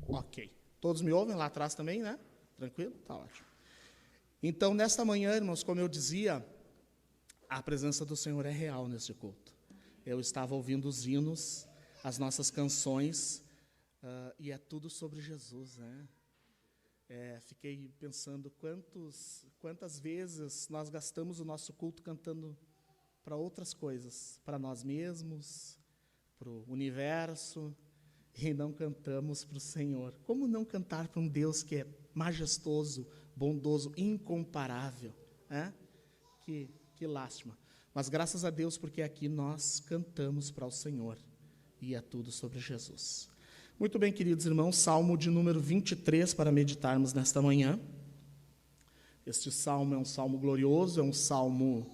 Ok. Todos me ouvem lá atrás também, né? Tranquilo? Tá ótimo. Então, nesta manhã, irmãos, como eu dizia, a presença do Senhor é real neste culto. Eu estava ouvindo os hinos, as nossas canções, e é tudo sobre Jesus, né? Fiquei pensando quantas vezes nós gastamos o nosso culto cantando para outras coisas, para nós mesmos, para o universo, e não cantamos para o Senhor. Como não cantar para um Deus que é majestoso, bondoso, incomparável, né? Que lástima. Mas graças a Deus, porque aqui nós cantamos para o Senhor, e é tudo sobre Jesus. Muito bem, queridos irmãos, Salmo de número 23 para meditarmos nesta manhã. Este salmo é um salmo glorioso, é um salmo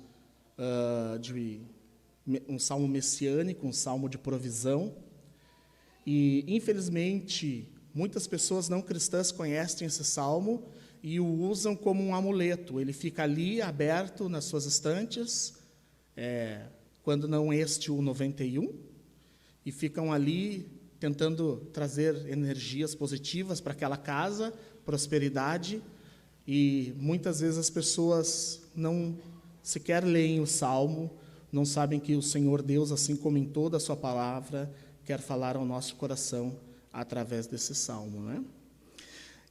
messiânico, um salmo de provisão. E, infelizmente, muitas pessoas não cristãs conhecem esse salmo e o usam como um amuleto. Ele fica ali, aberto nas suas estantes, quando não este o 91, e ficam ali tentando trazer energias positivas para aquela casa, prosperidade, e muitas vezes as pessoas não sequer leem o Salmo, não sabem que o Senhor Deus, assim como em toda a sua palavra, quer falar ao nosso coração através desse Salmo, né?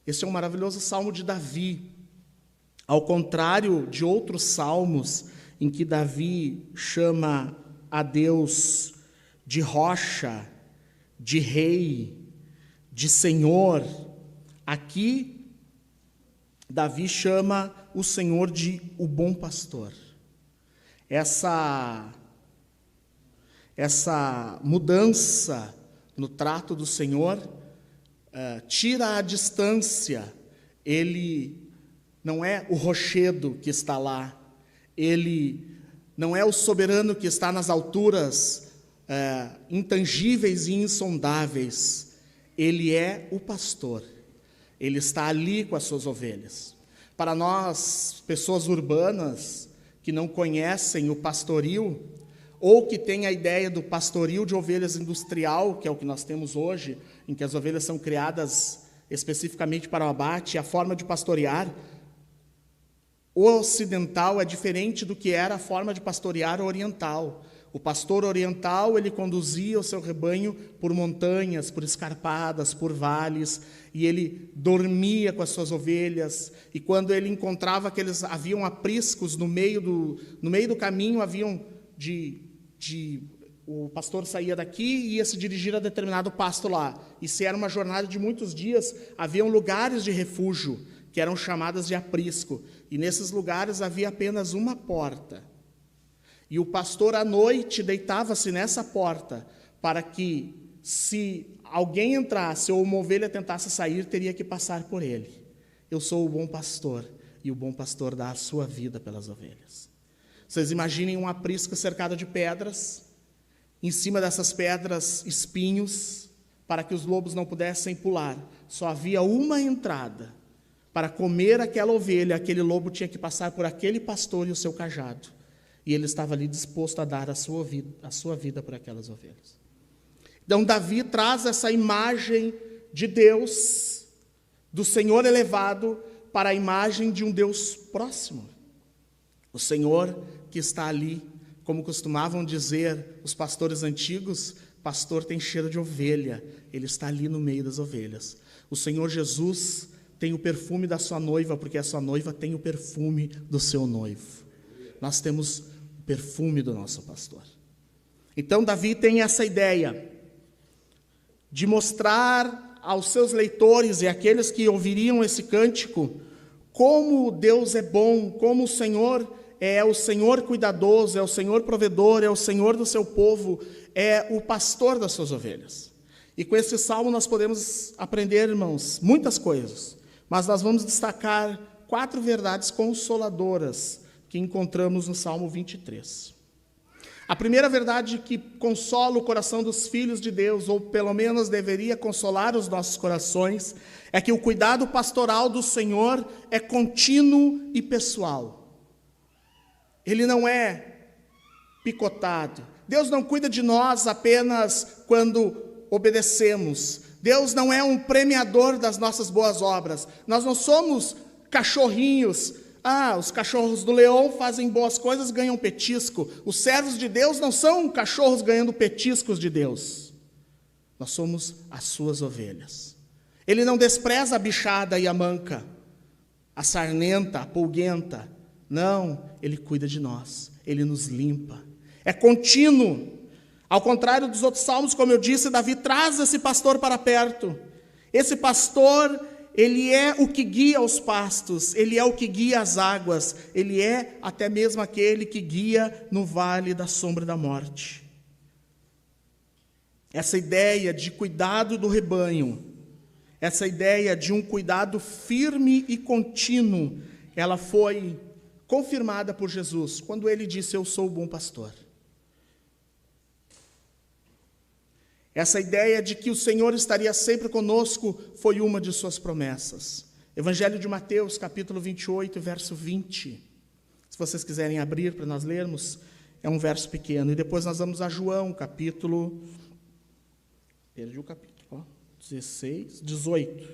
Este é um maravilhoso Salmo de Davi. Ao contrário de outros salmos, em que Davi chama a Deus de rocha, de rei, de senhor, aqui Davi chama o Senhor de o bom pastor. Essa mudança no trato do Senhor tira a distância. Ele não é o rochedo que está lá, ele não é o soberano que está nas alturas intangíveis e insondáveis. Ele é o pastor, ele está ali com as suas ovelhas. Para nós, pessoas urbanas, que não conhecem o pastoril, ou que têm a ideia do pastoril de ovelhas industrial, que é o que nós temos hoje, em que as ovelhas são criadas especificamente para o abate, a forma de pastorear o ocidental é diferente do que era a forma de pastorear o oriental. O pastor oriental, ele conduzia o seu rebanho por montanhas, por escarpadas, por vales, e ele dormia com as suas ovelhas, e quando ele encontrava haviam apriscos no meio do caminho, o pastor saía daqui e ia se dirigir a determinado pasto lá, e se era uma jornada de muitos dias, haviam lugares de refúgio, que eram chamadas de aprisco, e nesses lugares havia apenas uma porta. E o pastor, à noite, deitava-se nessa porta, para que, se alguém entrasse ou uma ovelha tentasse sair, teria que passar por ele. Eu sou o bom pastor, e o bom pastor dá a sua vida pelas ovelhas. Vocês imaginem um aprisco cercado de pedras, em cima dessas pedras, espinhos, para que os lobos não pudessem pular. Só havia uma entrada. Para comer aquela ovelha, aquele lobo tinha que passar por aquele pastor e o seu cajado. E ele estava ali disposto a dar a sua vida por aquelas ovelhas. Então, Davi traz essa imagem de Deus, do Senhor elevado, para a imagem de um Deus próximo. O Senhor que está ali, como costumavam dizer os pastores antigos, pastor tem cheiro de ovelha, ele está ali no meio das ovelhas. O Senhor Jesus tem o perfume da sua noiva, porque a sua noiva tem o perfume do seu noivo. Nós temos o perfume do nosso pastor. Então, Davi tem essa ideia de mostrar aos seus leitores e àqueles que ouviriam esse cântico como Deus é bom, como o Senhor é o Senhor cuidadoso, é o Senhor provedor, é o Senhor do seu povo, é o pastor das suas ovelhas. E com esse salmo nós podemos aprender, irmãos, muitas coisas. Mas nós vamos destacar 4 verdades consoladoras que encontramos no Salmo 23. A primeira verdade que consola o coração dos filhos de Deus, ou pelo menos deveria consolar os nossos corações, é que o cuidado pastoral do Senhor é contínuo e pessoal. Ele não é picotado. Deus não cuida de nós apenas quando obedecemos. Deus não é um premiador das nossas boas obras. Nós não somos cachorrinhos. Os cachorros do leão fazem boas coisas, ganham petisco. Os servos de Deus não são cachorros ganhando petiscos de Deus. Nós somos as suas ovelhas. Ele não despreza a bichada e a manca, a sarnenta, a pulguenta. Não, Ele cuida de nós. Ele nos limpa. É contínuo. Ao contrário dos outros salmos, como eu disse, Davi traz esse pastor para perto. Esse pastor, ele é o que guia os pastos, ele é o que guia as águas, ele é até mesmo aquele que guia no vale da sombra da morte. Essa ideia de cuidado do rebanho, essa ideia de um cuidado firme e contínuo, ela foi confirmada por Jesus, quando ele disse: eu sou o bom pastor. Essa ideia de que o Senhor estaria sempre conosco foi uma de suas promessas. Evangelho de Mateus, capítulo 28, verso 20. Se vocês quiserem abrir para nós lermos, é um verso pequeno. E depois nós vamos a João, capítulo... Perdi o capítulo. 16, 18.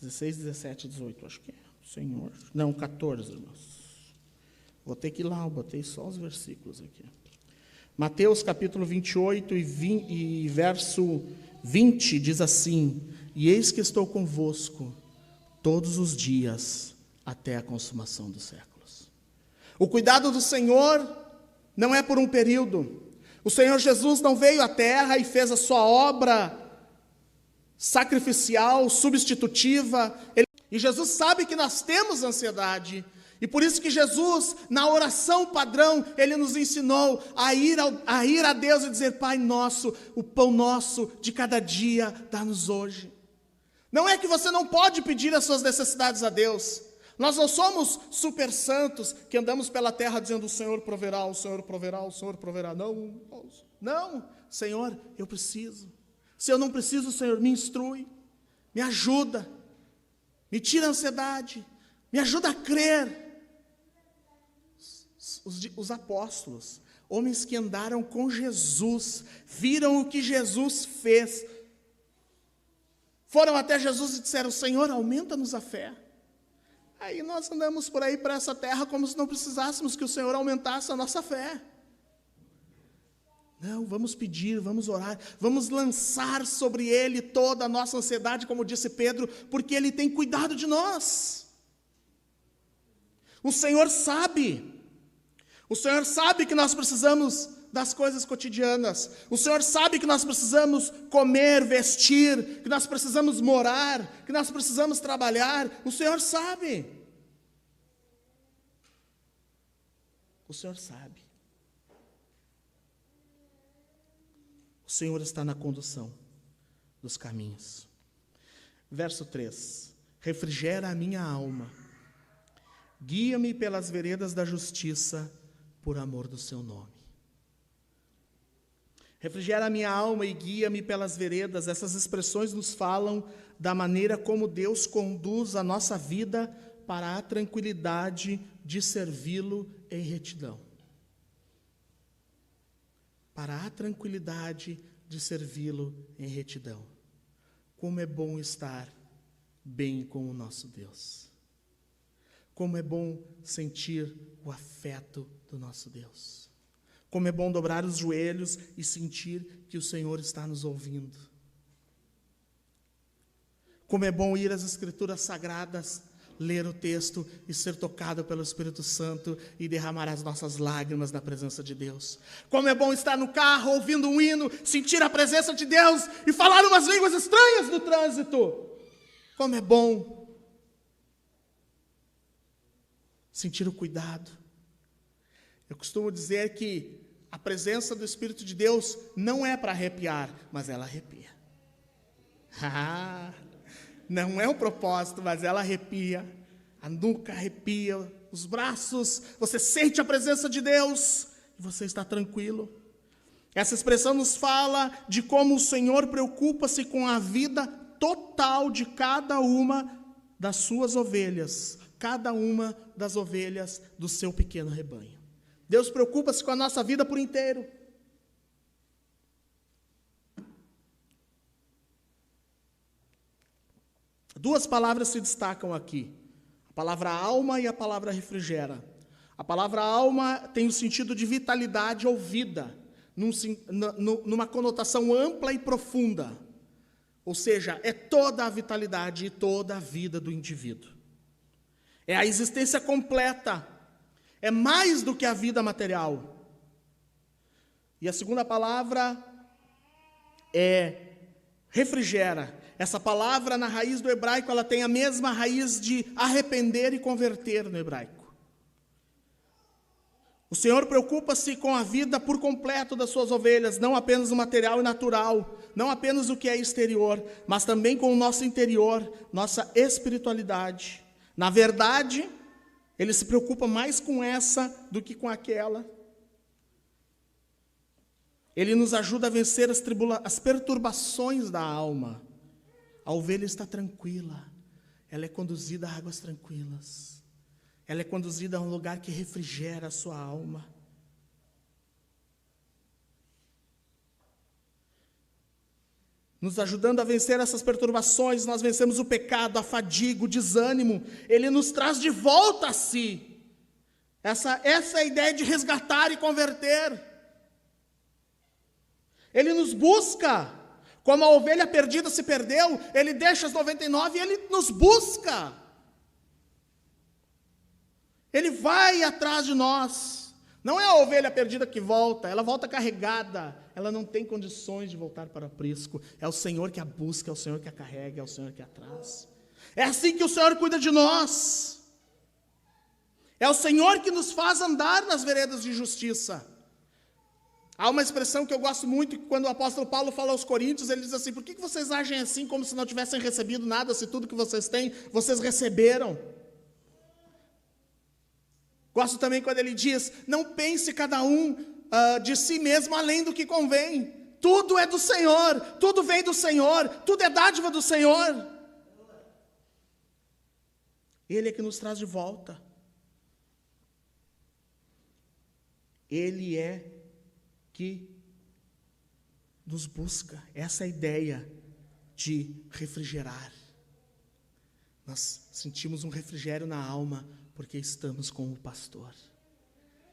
16, 17, 18, acho que é. Senhor. Não, 14, irmãos. Vou ter que ir lá, eu botei só os versículos aqui. Mateus capítulo 28 e verso 20 diz assim: e eis que estou convosco todos os dias até a consumação dos séculos. O cuidado do Senhor não é por um período. O Senhor Jesus não veio à terra e fez a sua obra sacrificial, substitutiva. E Jesus sabe que nós temos ansiedade. E por isso que Jesus, na oração padrão, Ele nos ensinou a ir a Deus e dizer: Pai nosso, o pão nosso de cada dia, dá-nos hoje. Não é que você não pode pedir as suas necessidades a Deus. Nós não somos super santos que andamos pela terra dizendo: o Senhor proverá, o Senhor proverá, o Senhor proverá. Não, Senhor, eu preciso. Se eu não preciso, Senhor, me instrui, me ajuda, me tira a ansiedade, me ajuda a crer. Os apóstolos, homens que andaram com Jesus, viram o que Jesus fez, foram até Jesus e disseram: Senhor, aumenta-nos a fé. Aí nós andamos por aí para essa terra como se não precisássemos que o Senhor aumentasse a nossa fé. Não, vamos pedir, vamos orar, vamos lançar sobre Ele toda a nossa ansiedade, como disse Pedro, porque Ele tem cuidado de nós. O Senhor sabe que nós precisamos das coisas cotidianas. O Senhor sabe que nós precisamos comer, vestir, que nós precisamos morar, que nós precisamos trabalhar. O Senhor sabe. O Senhor sabe. O Senhor está na condução dos caminhos. Verso 3. Refrigera a minha alma. Guia-me pelas veredas da justiça, por amor do seu nome. Refrigera a minha alma e guia-me pelas veredas. Essas expressões nos falam da maneira como Deus conduz a nossa vida para a tranquilidade de servi-lo em retidão. Para a tranquilidade de servi-lo em retidão. Como é bom estar bem com o nosso Deus. Como é bom sentir o afeto do nosso Deus. Como é bom dobrar os joelhos e sentir que o Senhor está nos ouvindo. Como é bom ir às Escrituras Sagradas, ler o texto e ser tocado pelo Espírito Santo e derramar as nossas lágrimas na presença de Deus. Como é bom estar no carro ouvindo um hino, sentir a presença de Deus e falar umas línguas estranhas no trânsito. Como é bom sentir o cuidado. Eu costumo dizer que a presença do Espírito de Deus não é para arrepiar, mas ela arrepia. Não é um propósito, mas ela arrepia. A nuca arrepia, os braços, você sente a presença de Deus e você está tranquilo. Essa expressão nos fala de como o Senhor preocupa-se com a vida total de cada uma das suas ovelhas, cada uma das ovelhas do seu pequeno rebanho. Deus preocupa-se com a nossa vida por inteiro. Duas palavras se destacam aqui, a palavra alma e a palavra refrigera. A palavra alma tem o sentido de vitalidade ou vida, numa conotação ampla e profunda. Ou seja, é toda a vitalidade e toda a vida do indivíduo. É a existência completa, é mais do que a vida material. E a segunda palavra é refrigera. Essa palavra, na raiz do hebraico, ela tem a mesma raiz de arrepender e converter no hebraico. O Senhor preocupa-se com a vida por completo das suas ovelhas, não apenas o material e natural, não apenas o que é exterior, mas também com o nosso interior, nossa espiritualidade. Na verdade, Ele se preocupa mais com essa do que com aquela. Ele nos ajuda a vencer as perturbações da alma. A ovelha está tranquila, ela é conduzida a águas tranquilas. Ela é conduzida a um lugar que refrigera a sua alma. Nos ajudando a vencer essas perturbações, nós vencemos o pecado, a fadiga, o desânimo. Ele nos traz de volta a si. Essa é a ideia de resgatar e converter. Ele nos busca. Como a ovelha perdida se perdeu, Ele deixa as 99 e Ele nos busca. Ele vai atrás de nós. Não é a ovelha perdida que volta, ela volta carregada. Ela não tem condições de voltar para o aprisco. É o Senhor que a busca, é o Senhor que a carrega, é o Senhor que a traz. É assim que o Senhor cuida de nós. É o Senhor que nos faz andar nas veredas de justiça. Há uma expressão que eu gosto muito, que quando o apóstolo Paulo fala aos coríntios, ele diz assim: por que vocês agem assim como se não tivessem recebido nada, se tudo que vocês têm, vocês receberam? Gosto também quando ele diz: não pense cada um de si mesmo além do que convém. Tudo é do Senhor, tudo vem do Senhor, tudo é dádiva do Senhor. Ele é que nos traz de volta. Ele é que nos busca. Essa é a ideia de refrigerar. Nós sentimos um refrigério na alma porque estamos com o pastor.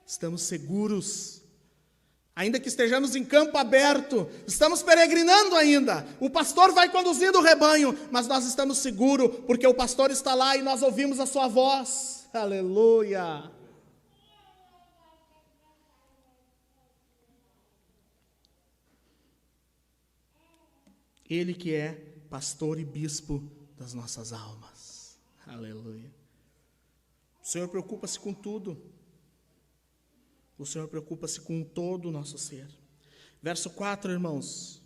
Estamos seguros. Ainda que estejamos em campo aberto, estamos peregrinando ainda. O pastor vai conduzindo o rebanho, mas nós estamos seguros porque o pastor está lá e nós ouvimos a sua voz. Aleluia! Ele que é pastor e bispo das nossas almas. Aleluia. O Senhor preocupa-se com tudo. O Senhor preocupa-se com todo o nosso ser. Verso 4, irmãos.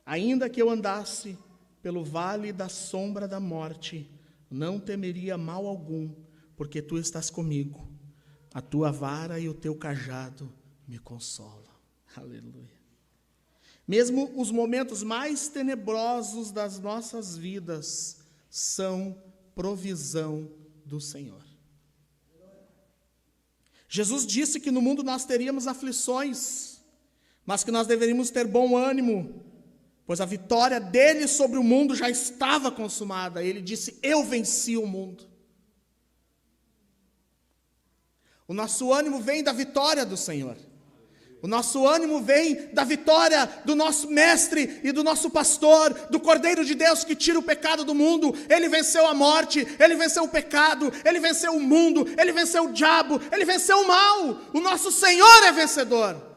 Ainda que eu andasse pelo vale da sombra da morte, não temeria mal algum, porque tu estás comigo. A tua vara e o teu cajado me consolam. Aleluia. Mesmo os momentos mais tenebrosos das nossas vidas são provisão do Senhor. Jesus disse que no mundo nós teríamos aflições, mas que nós deveríamos ter bom ânimo, pois a vitória dele sobre o mundo já estava consumada. Ele disse: eu venci o mundo. O nosso ânimo vem da vitória do Senhor. O nosso ânimo vem da vitória do nosso mestre e do nosso pastor, do Cordeiro de Deus que tira o pecado do mundo. Ele venceu a morte, ele venceu o pecado, ele venceu o mundo, ele venceu o diabo, ele venceu o mal. O nosso Senhor é vencedor.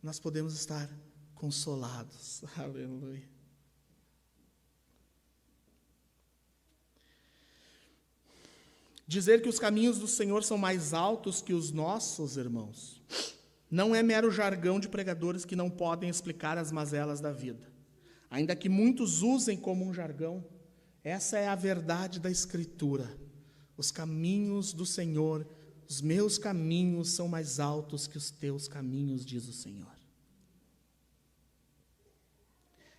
Nós podemos estar consolados. Aleluia. Dizer que os caminhos do Senhor são mais altos que os nossos, irmãos, não é mero jargão de pregadores que não podem explicar as mazelas da vida. Ainda que muitos usem como um jargão, essa é a verdade da Escritura. Os caminhos do Senhor, os meus caminhos são mais altos que os teus caminhos, diz o Senhor.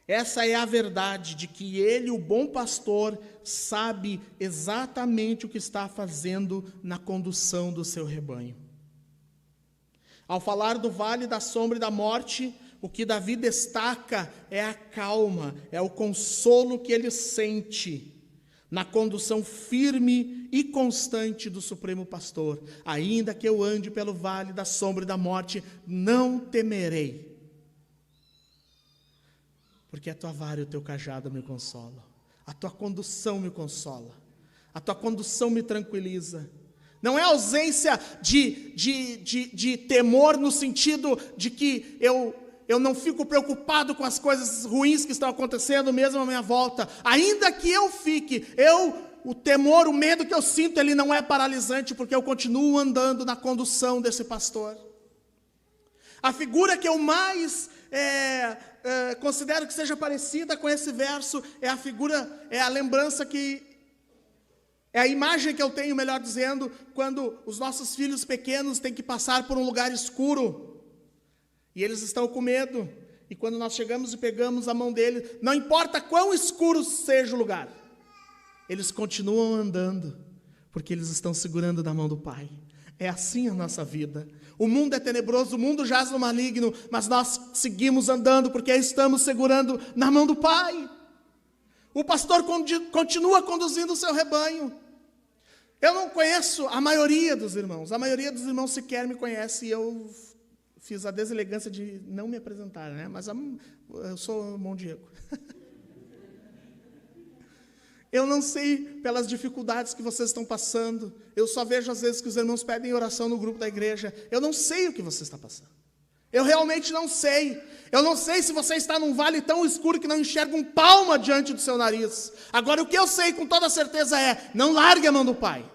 Essa é a verdade de que Ele, o bom pastor, sabe exatamente o que está fazendo na condução do seu rebanho. Ao falar do vale da sombra e da morte, o que Davi destaca é a calma, é o consolo que ele sente na condução firme e constante do Supremo Pastor. Ainda que eu ande pelo vale da sombra e da morte, não temerei, porque a tua vara e o teu cajado me consolam. A tua condução me consola, a tua condução me tranquiliza. Não é ausência de temor no sentido de que eu não fico preocupado com as coisas ruins que estão acontecendo mesmo à minha volta. Ainda que eu fique, o temor, o medo que eu sinto, ele não é paralisante, porque eu continuo andando na condução desse pastor. A figura que eu mais considero que seja parecida com esse verso é a lembrança é a imagem que eu tenho, melhor dizendo, quando os nossos filhos pequenos têm que passar por um lugar escuro, e eles estão com medo, e quando nós chegamos e pegamos a mão deles, não importa quão escuro seja o lugar, eles continuam andando, porque eles estão segurando na mão do Pai. É assim a nossa vida. O mundo é tenebroso, o mundo jaz no maligno, mas nós seguimos andando, porque estamos segurando na mão do Pai. O pastor continua conduzindo o seu rebanho. Eu não conheço a maioria dos irmãos sequer me conhece, e eu fiz a deselegância de não me apresentar, né? Mas eu sou irmão Diego. Eu não sei pelas dificuldades que vocês estão passando, eu só vejo às vezes que os irmãos pedem oração no grupo da igreja, eu não sei o que você está passando, eu realmente não sei. Eu não sei se você está num vale tão escuro que não enxerga um palmo diante do seu nariz. Agora, o que eu sei com toda certeza é: não largue a mão do Pai.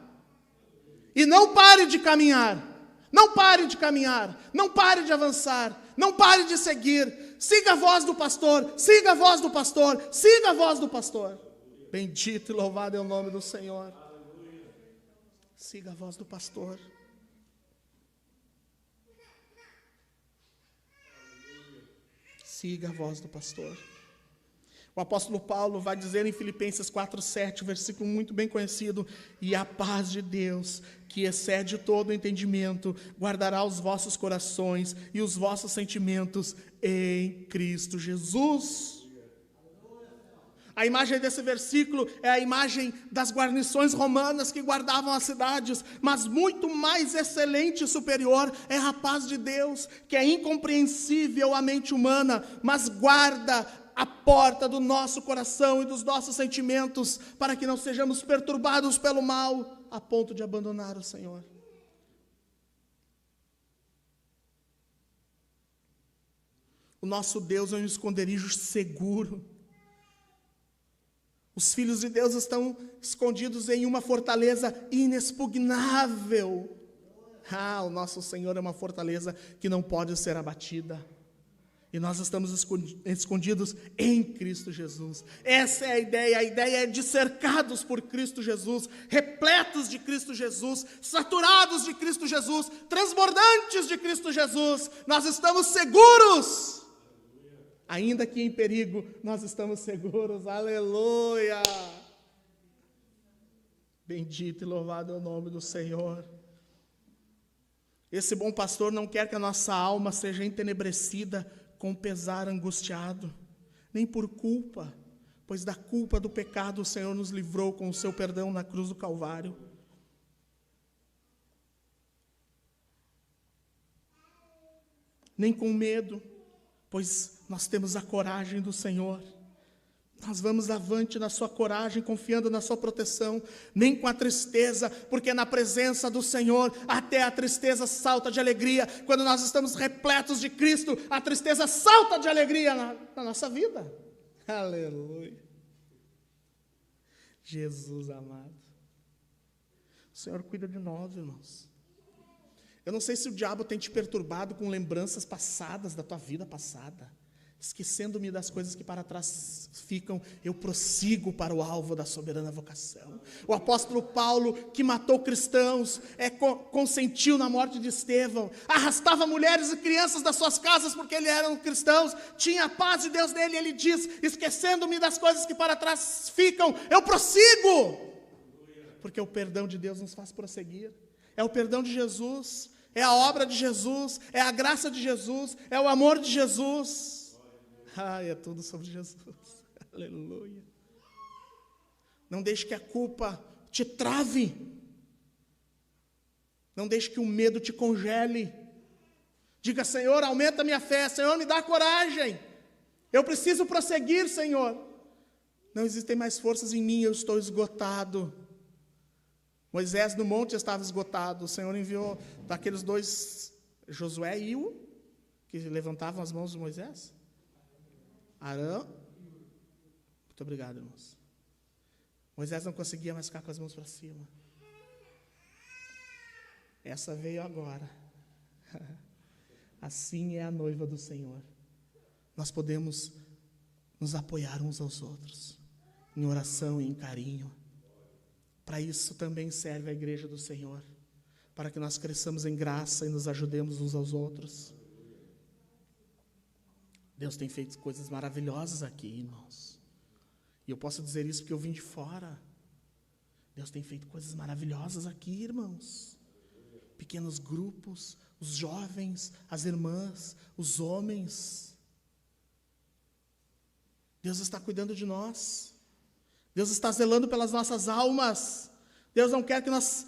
E não pare de caminhar. Não pare de caminhar. Não pare de avançar. Não pare de seguir. Siga a voz do pastor. Siga a voz do pastor. Siga a voz do pastor. Bendito e louvado é o nome do Senhor. Siga a voz do pastor. Siga a voz do pastor. O apóstolo Paulo vai dizer em Filipenses 4:7, versículo muito bem conhecido: e a paz de Deus, que excede todo entendimento, guardará os vossos corações e os vossos sentimentos em Cristo Jesus. A imagem desse versículo é a imagem das guarnições romanas que guardavam as cidades, mas muito mais excelente e superior é a paz de Deus, que é incompreensível à mente humana, mas guarda a porta do nosso coração e dos nossos sentimentos, para que não sejamos perturbados pelo mal, a ponto de abandonar o Senhor. O nosso Deus é um esconderijo seguro. Os filhos de Deus estão escondidos em uma fortaleza inexpugnável. O nosso Senhor é uma fortaleza que não pode ser abatida. E nós estamos escondidos em Cristo Jesus. Essa é a ideia é de cercados por Cristo Jesus, repletos de Cristo Jesus, saturados de Cristo Jesus, transbordantes de Cristo Jesus. Nós estamos seguros. Ainda que em perigo, nós estamos seguros. Aleluia! Bendito e louvado é o nome do Senhor. Esse bom pastor não quer que a nossa alma seja entenebrecida com pesar angustiado, nem por culpa, pois da culpa do pecado o Senhor nos livrou com o seu perdão na cruz do Calvário. Nem com medo, pois nós temos a coragem do Senhor. Nós vamos avante na sua coragem, confiando na sua proteção, nem com a tristeza, porque na presença do Senhor, até a tristeza salta de alegria. Quando nós estamos repletos de Cristo, a tristeza salta de alegria na nossa vida. Aleluia. Jesus amado. O Senhor cuida de nós, irmãos. Eu não sei se o diabo tem te perturbado com lembranças passadas da tua vida passada. Esquecendo-me das coisas que para trás ficam, eu prossigo para o alvo da soberana vocação. O apóstolo Paulo, que matou cristãos, consentiu na morte de Estevão, arrastava mulheres e crianças das suas casas porque eles eram cristãos, tinha a paz de Deus nele, e ele diz: esquecendo-me das coisas que para trás ficam, eu prossigo, porque o perdão de Deus nos faz prosseguir. É o perdão de Jesus é a obra de Jesus, é a graça de Jesus, é o amor de Jesus. É tudo sobre Jesus. Aleluia. Não deixe que a culpa te trave. Não deixe que o medo te congele. Diga: Senhor, aumenta a minha fé. Senhor, me dá coragem. Eu preciso prosseguir, Senhor. Não existem mais forças em mim, eu estou esgotado. Moisés no monte estava esgotado. O Senhor enviou daqueles dois, Josué e Iu, que levantavam as mãos de Moisés. Arão. Muito obrigado, irmãos. Moisés não conseguia mais ficar com as mãos para cima. Essa veio agora. Assim é a noiva do Senhor. Nós podemos nos apoiar uns aos outros, em oração e em carinho. Para isso também serve a igreja do Senhor, para que nós cresçamos em graça e nos ajudemos uns aos outros. Deus tem feito coisas maravilhosas aqui, irmãos. E eu posso dizer isso porque eu vim de fora. Deus tem feito coisas maravilhosas aqui, irmãos. Pequenos grupos, os jovens, as irmãs, os homens. Deus está cuidando de nós. Deus está zelando pelas nossas almas. Deus não quer que nós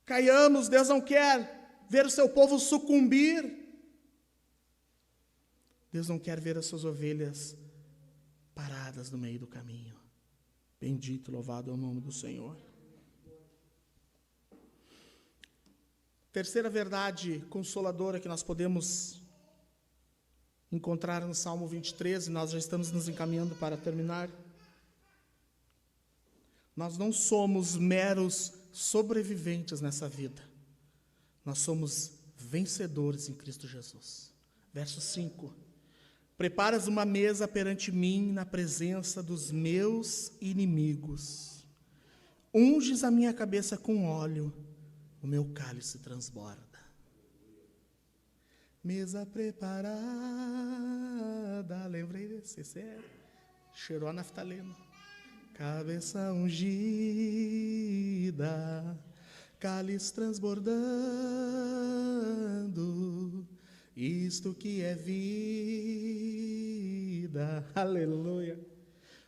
caiamos. Deus não quer ver o seu povo sucumbir. Deus não quer ver as suas ovelhas paradas no meio do caminho. Bendito, louvado é o nome do Senhor. Terceira verdade consoladora que nós podemos encontrar no Salmo 23, e nós já estamos nos encaminhando para terminar. Nós não somos meros sobreviventes nessa vida. Nós somos vencedores em Cristo Jesus. Verso 5. Preparas uma mesa perante mim na presença dos meus inimigos. Unges a minha cabeça com óleo, o meu cálice transborda. Mesa preparada, lembrei desse, cheirou a naftalina. Cabeça ungida, cálice transbordando, isto que é vida, aleluia.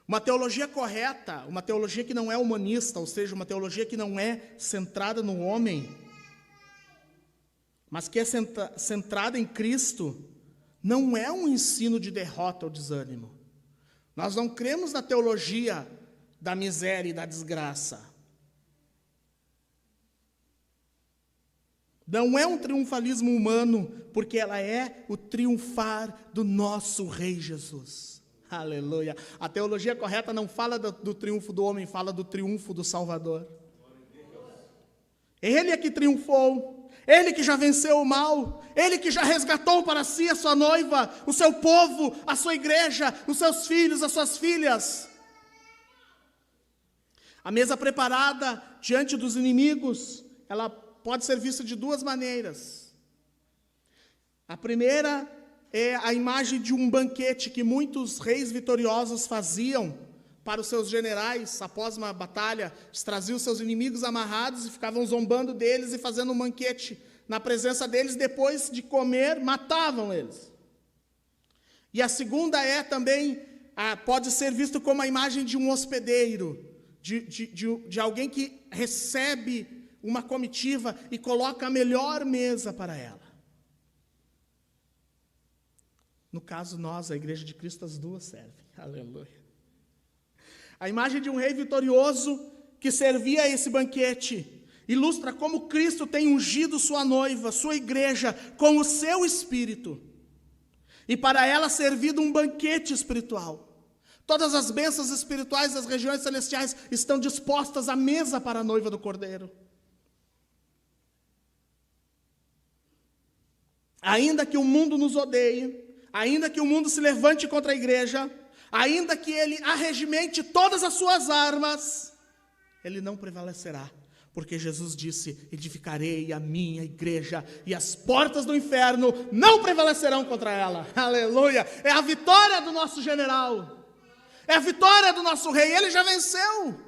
Uma teologia correta, uma teologia que não é humanista, ou seja, uma teologia que não é centrada no homem, mas que é centrada em Cristo, não é um ensino de derrota ou desânimo. Nós não cremos na teologia da miséria e da desgraça. Não é um triunfalismo humano, porque ela é o triunfar do nosso Rei Jesus. Aleluia. A teologia correta não fala do triunfo do homem, fala do triunfo do Salvador. Ele é que triunfou. Ele que já venceu o mal, Ele que já resgatou para si a sua noiva, o seu povo, a sua igreja, os seus filhos, as suas filhas. A mesa preparada diante dos inimigos, ela pode ser vista de duas maneiras. A primeira é a imagem de um banquete que muitos reis vitoriosos faziam para os seus generais. Após uma batalha, eles traziam seus inimigos amarrados e ficavam zombando deles e fazendo um banquete na presença deles. Depois de comer, matavam eles. E a segunda é também, pode ser visto como a imagem de um hospedeiro, de alguém que recebe uma comitiva e coloca a melhor mesa para ela. No caso, nós, a Igreja de Cristo, as duas servem. Aleluia. A imagem de um rei vitorioso que servia a esse banquete ilustra como Cristo tem ungido sua noiva, sua igreja, com o seu Espírito, e para ela servido um banquete espiritual. Todas as bênçãos espirituais das regiões celestiais estão dispostas à mesa para a noiva do Cordeiro. Ainda que o mundo nos odeie, ainda que o mundo se levante contra a igreja, ainda que ele arregimente todas as suas armas, ele não prevalecerá, porque Jesus disse: edificarei a minha igreja e as portas do inferno não prevalecerão contra ela. Aleluia! É a vitória do nosso general, é a vitória do nosso rei, ele já venceu.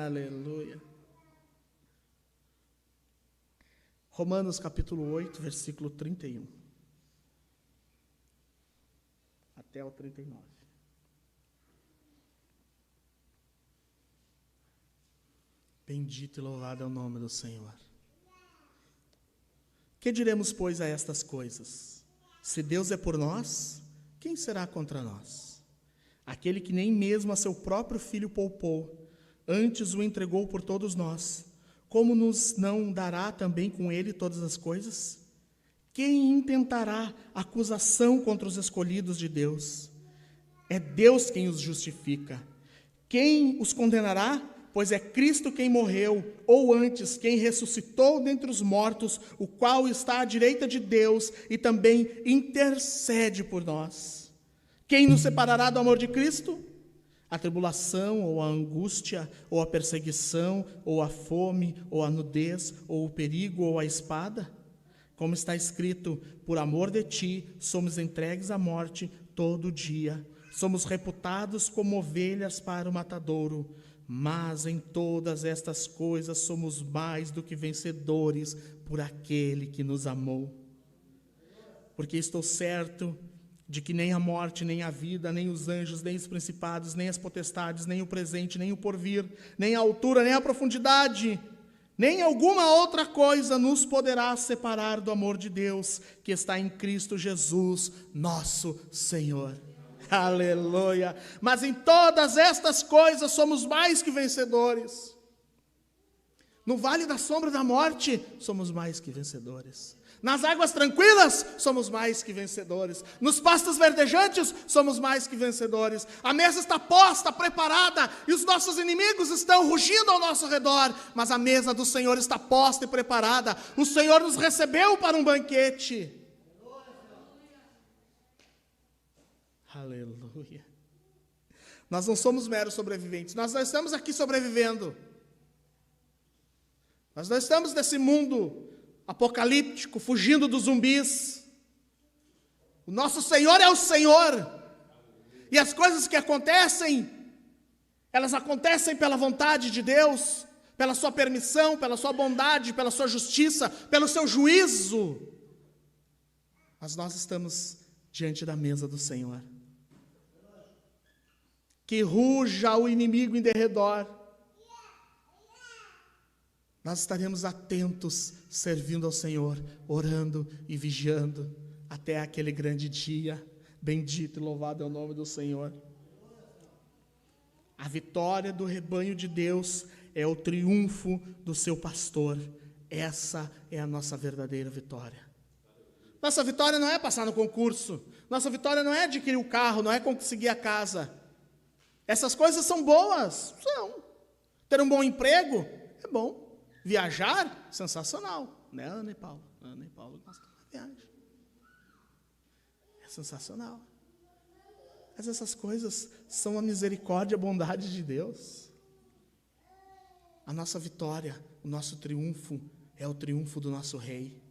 Aleluia! Romanos capítulo 8, versículo 31. Até o 39. Bendito e louvado é o nome do Senhor. Que diremos, pois, a estas coisas? Se Deus é por nós, quem será contra nós? Aquele que nem mesmo a seu próprio Filho poupou, antes o entregou por todos nós, como nos não dará também com ele todas as coisas? Quem intentará acusação contra os escolhidos de Deus? É Deus quem os justifica. Quem os condenará? Pois é Cristo quem morreu, ou antes, quem ressuscitou dentre os mortos, o qual está à direita de Deus e também intercede por nós. Quem nos separará do amor de Cristo? A tribulação, ou a angústia, ou a perseguição, ou a fome, ou a nudez, ou o perigo, ou a espada? Como está escrito, por amor de ti, somos entregues à morte todo dia. Somos reputados como ovelhas para o matadouro. Mas em todas estas coisas somos mais do que vencedores por aquele que nos amou. Porque estou certo de que nem a morte, nem a vida, nem os anjos, nem os principados, nem as potestades, nem o presente, nem o porvir, nem a altura, nem a profundidade, nem alguma outra coisa nos poderá separar do amor de Deus que está em Cristo Jesus, nosso Senhor. Aleluia! Mas em todas estas coisas somos mais que vencedores. No vale da sombra da morte, somos mais que vencedores. Nas águas tranquilas, somos mais que vencedores. Nos pastos verdejantes, somos mais que vencedores. A mesa está posta, preparada, e os nossos inimigos estão rugindo ao nosso redor. Mas a mesa do Senhor está posta e preparada. O Senhor nos recebeu para um banquete. Aleluia. Nós não somos meros sobreviventes. Nós não estamos aqui sobrevivendo. Nós não estamos nesse mundo apocalíptico, fugindo dos zumbis. O nosso Senhor é o Senhor. E as coisas que acontecem, elas acontecem pela vontade de Deus, pela sua permissão, pela sua bondade, pela sua justiça, pelo seu juízo. Mas nós estamos diante da mesa do Senhor. Que ruja o inimigo em derredor. Nós estaremos atentos, servindo ao Senhor, orando e vigiando, até aquele grande dia. Bendito e louvado é o nome do Senhor. A vitória do rebanho de Deus é o triunfo do seu pastor. Essa é a nossa verdadeira vitória. Nossa vitória não é passar no concurso. Nossa vitória não é adquirir o carro, não é conseguir a casa. Essas coisas são boas, são. Ter um bom emprego é bom. Viajar, sensacional. Né, Ana e Paulo? Ana e Paulo gostam da viagem. É sensacional. Mas essas coisas são a misericórdia e a bondade de Deus. A nossa vitória, o nosso triunfo, é o triunfo do nosso Rei.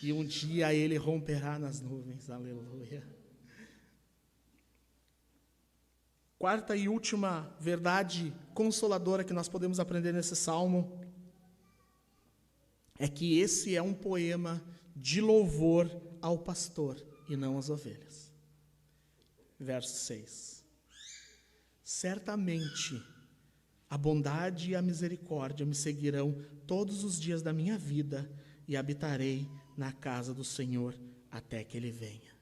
E um dia Ele romperá nas nuvens. Aleluia. Quarta e última verdade consoladora que nós podemos aprender nesse salmo é que esse é um poema de louvor ao pastor e não às ovelhas. Verso 6. Certamente a bondade e a misericórdia me seguirão todos os dias da minha vida e habitarei na casa do Senhor até que Ele venha.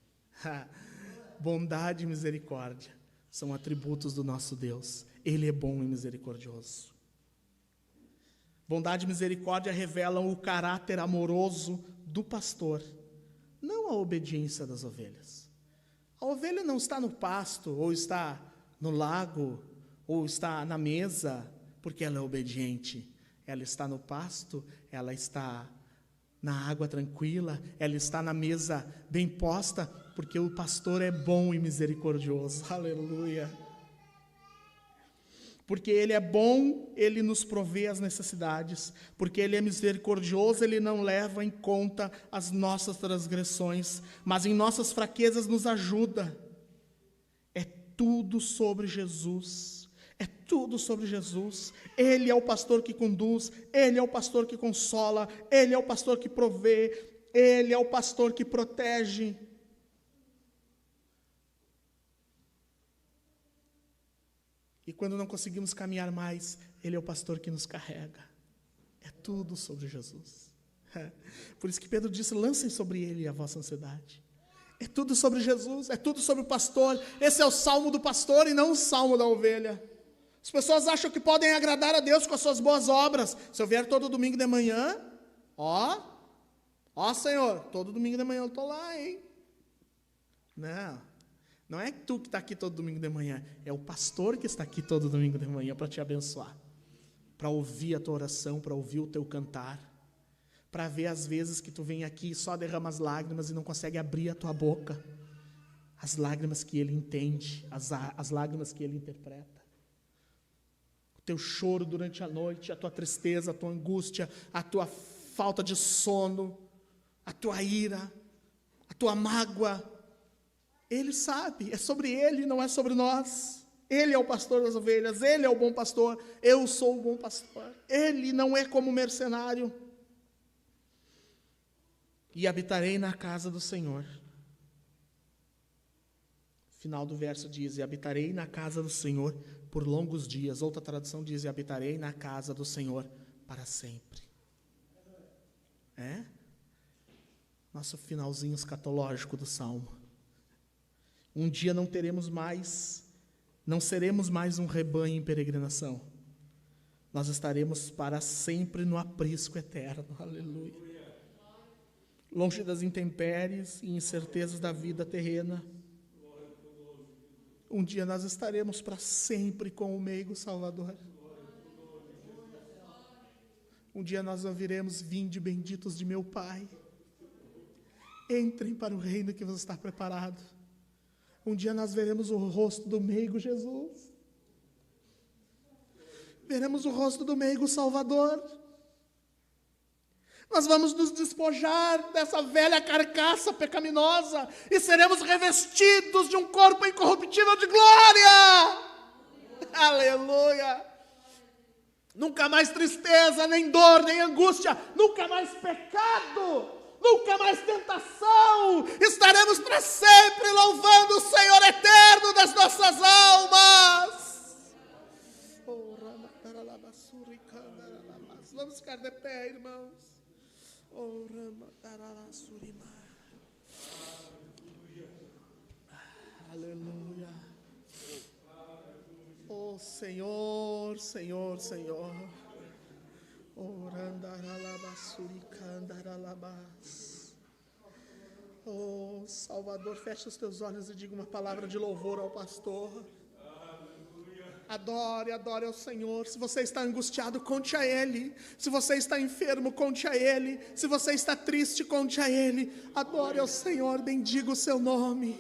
Bondade e misericórdia são atributos do nosso Deus. Ele é bom e misericordioso. Bondade e misericórdia revelam o caráter amoroso do pastor, não a obediência das ovelhas. A ovelha não está no pasto, ou está no lago, ou está na mesa, porque ela é obediente. Ela está no pasto, ela está na água tranquila, ela está na mesa bem posta, porque o pastor é bom e misericordioso. Aleluia. Porque Ele é bom, Ele nos provê as necessidades. Porque Ele é misericordioso, Ele não leva em conta as nossas transgressões, mas em nossas fraquezas nos ajuda. É tudo sobre Jesus. É tudo sobre Jesus. Ele é o pastor que conduz, Ele é o pastor que consola, Ele é o pastor que provê, Ele é o pastor que protege. E quando não conseguimos caminhar mais, Ele é o pastor que nos carrega. É tudo sobre Jesus. Por isso que Pedro disse, lancem sobre Ele a vossa ansiedade. É tudo sobre Jesus, é tudo sobre o pastor. Esse é o salmo do pastor e não o salmo da ovelha. As pessoas acham que podem agradar a Deus com as suas boas obras. Se eu vier todo domingo de manhã, ó Senhor, todo domingo de manhã eu estou lá, hein? Não é tu que está aqui todo domingo de manhã, é o pastor que está aqui todo domingo de manhã para te abençoar, para ouvir a tua oração, para ouvir o teu cantar, para ver as vezes que tu vem aqui e só derrama as lágrimas e não consegue abrir a tua boca, as lágrimas que Ele entende, as lágrimas que Ele interpreta. O teu choro durante a noite, a tua tristeza, a tua angústia, a tua falta de sono, a tua ira, a tua mágoa, Ele sabe, é sobre Ele, não é sobre nós. Ele é o pastor das ovelhas, Ele é o bom pastor, eu sou o bom pastor. Ele não é como mercenário. E habitarei na casa do Senhor. Final do verso diz, e habitarei na casa do Senhor por longos dias. Outra tradução diz, e habitarei na casa do Senhor para sempre. Nosso finalzinho escatológico do Salmo. Um dia não seremos mais um rebanho em peregrinação. Nós estaremos para sempre no aprisco eterno. Aleluia. Longe das intempéries e incertezas da vida terrena. Um dia nós estaremos para sempre com o meigo Salvador. Um dia nós ouviremos, vinde benditos de meu Pai. Entrem para o reino que vos está preparado. Um dia nós veremos o rosto do meigo Jesus. Veremos o rosto do meigo Salvador. Nós vamos nos despojar dessa velha carcaça pecaminosa e seremos revestidos de um corpo incorruptível de glória. Aleluia. Nunca mais tristeza, nem dor, nem angústia, nunca mais pecado, nunca mais tentação. Estaremos para sempre louvando o Senhor eterno das nossas almas. Vamos ficar de pé, irmãos. Aleluia. Oh Senhor, Senhor, Senhor. Oh Salvador, fecha os teus olhos e diga uma palavra de louvor ao pastor. Adore, adore ao Senhor. Se você está angustiado, conte a Ele. Se você está enfermo, conte a Ele. Se você está triste, conte a Ele. Adore ao Senhor, bendiga o seu nome.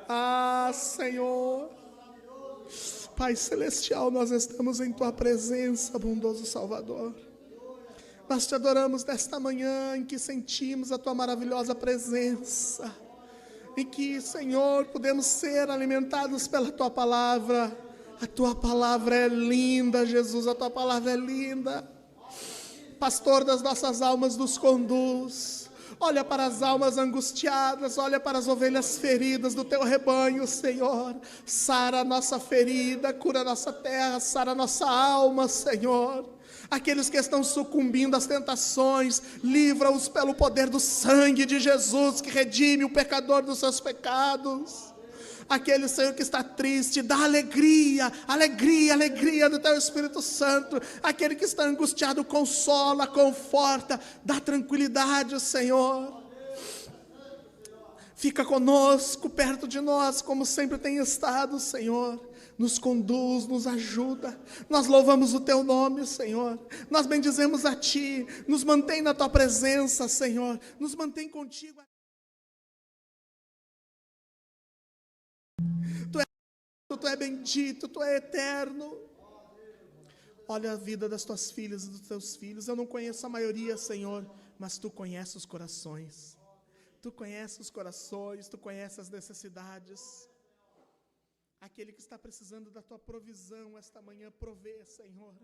Ah, Senhor. Pai Celestial, nós estamos em Tua presença, bondoso Salvador. Nós Te adoramos nesta manhã em que sentimos a Tua maravilhosa presença. Em que, Senhor, podemos ser alimentados pela Tua palavra. A Tua palavra é linda, Jesus, a Tua palavra é linda. Pastor das nossas almas, nos conduz. Olha para as almas angustiadas, olha para as ovelhas feridas do Teu rebanho, Senhor. Sara a nossa ferida, cura a nossa terra, sara a nossa alma, Senhor. Aqueles que estão sucumbindo às tentações, livra-os pelo poder do sangue de Jesus, que redime o pecador dos seus pecados. Aquele, Senhor, que está triste, dá alegria, alegria, alegria do Teu Espírito Santo. Aquele que está angustiado, consola, conforta, dá tranquilidade, Senhor. Fica conosco, perto de nós, como sempre tem estado, Senhor. Nos conduz, nos ajuda. Nós louvamos o Teu nome, Senhor. Nós bendizemos a Ti. Nos mantém na Tua presença, Senhor. Nos mantém contigo. Tu é bendito, Tu é eterno. Olha a vida das Tuas filhas e dos Teus filhos. Eu não conheço a maioria, Senhor, mas Tu conheces os corações. Tu conheces os corações, Tu conheces as necessidades. Aquele que está precisando da tua provisão esta manhã, provê, Senhor.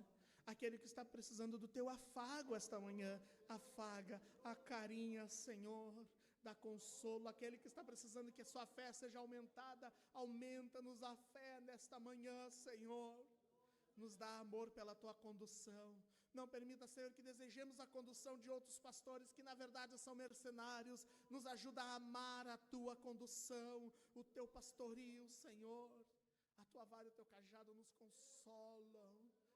Aquele que está precisando do teu afago esta manhã, afaga, acarinha, Senhor, dá consolo. Aquele que está precisando que a sua fé seja aumentada, aumenta-nos a fé nesta manhã, Senhor. Nos dá amor pela tua condução. Não permita, Senhor, que desejemos a condução de outros pastores que na verdade são mercenários. Nos ajuda a amar a tua condução, o teu pastorio, Senhor. A tua vara e o teu cajado nos consolam,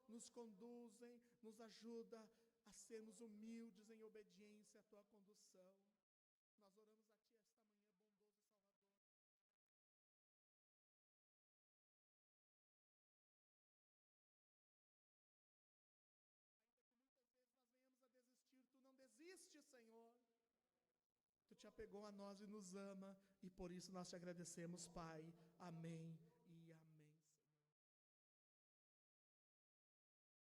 nos conduzem, nos ajuda a sermos humildes em obediência à tua condução. Nós oramos a ti esta manhã, bondoso Salvador. Ainda que muitas vezes nós venhamos a desistir, tu não desistes, Senhor. Tu te apegou a nós e nos ama, e por isso nós te agradecemos, Pai. Amém